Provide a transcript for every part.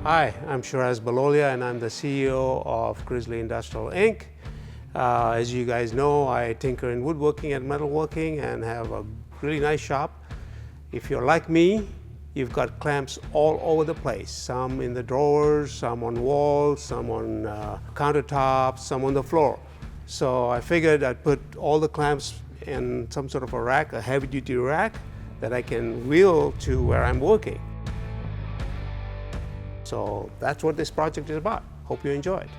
Hi, I'm Shiraz Balolia and I'm the CEO of Grizzly Industrial, Inc. As you guys know, I tinker in woodworking and metalworking and have a really nice shop. If you're like me, you've got clamps all over the place. Some in the drawers, some on walls, some on countertops, some on the floor. So I figured I'd put all the clamps in some sort of a rack, a heavy-duty rack, that I can wheel to where I'm working. So that's what this project is about. Hope you enjoy it.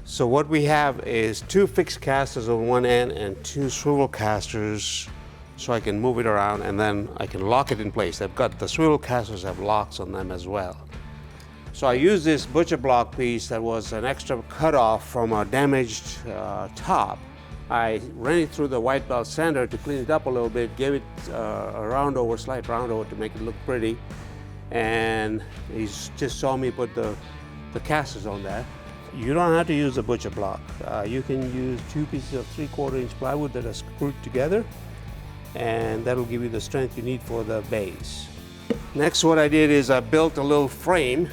So what we have is two fixed casters on one end and two swivel casters, so I can move it around and then I can lock it in place. I've got the swivel casters have locks on them as well. So I used this butcher block piece that was an extra cutoff from a damaged top. I ran it through the white belt sander to clean it up a little bit, gave it a round over, slight round over to make it look pretty. And he just saw me put the casters on there. You don't have to use a butcher block. You can use two pieces of 3/4 inch plywood that are screwed together, and that'll give you the strength you need for the base. Next, what I did is I built a little frame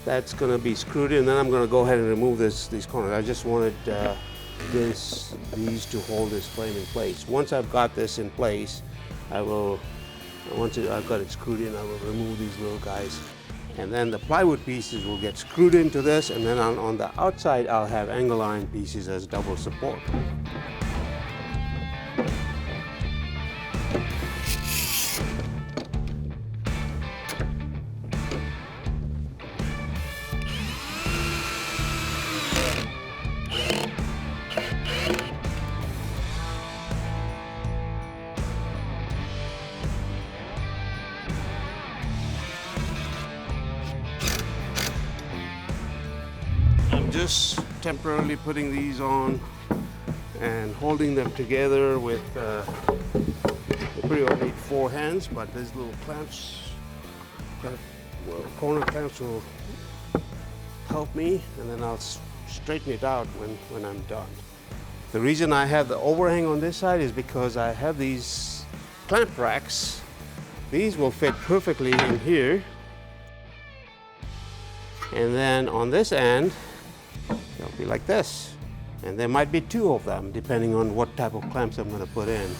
that's going to be screwed in, and then I'm going to go ahead and remove these corners. I just wanted these to hold this frame in place. Once I've got this in place, once I've got it screwed in, I will remove these little guys. And then the plywood pieces will get screwed into this, and then on the outside I'll have angle iron pieces as double support. Just temporarily putting these on and holding them together with, you pretty well need 4 hands, but these little clamps, corner clamps will help me, and then I'll straighten it out when I'm done. The reason I have the overhang on this side is because I have these clamp racks. These will fit perfectly in here. And then on this end, they'll be like this, and there might be 2 of them depending on what type of clamps I'm going to put in.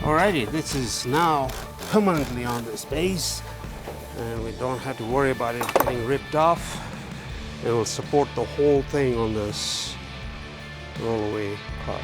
Alrighty, this is now permanently on this base, and we don't have to worry about it getting ripped off. It will support the whole thing on this rollaway cart.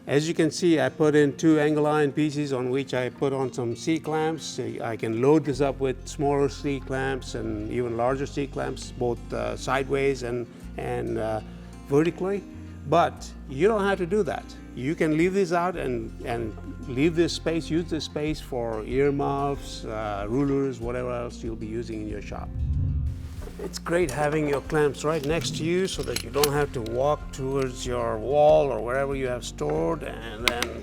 As you can see, I put in 2 angle iron pieces on which I put on some C-clamps. I can load this up with smaller C-clamps and even larger C-clamps, both sideways and vertically. But you don't have to do that. You can leave these out and leave this space, use this space for earmuffs, rulers, whatever else you'll be using in your shop. It's great having your clamps right next to you so that you don't have to walk towards your wall or wherever you have stored, and then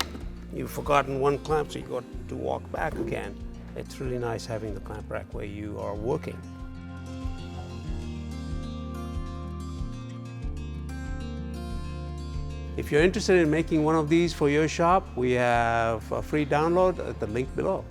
you've forgotten one clamp, so you got to walk back again. It's really nice having the clamp rack where you are working. If you're interested in making one of these for your shop, we have a free download at the link below.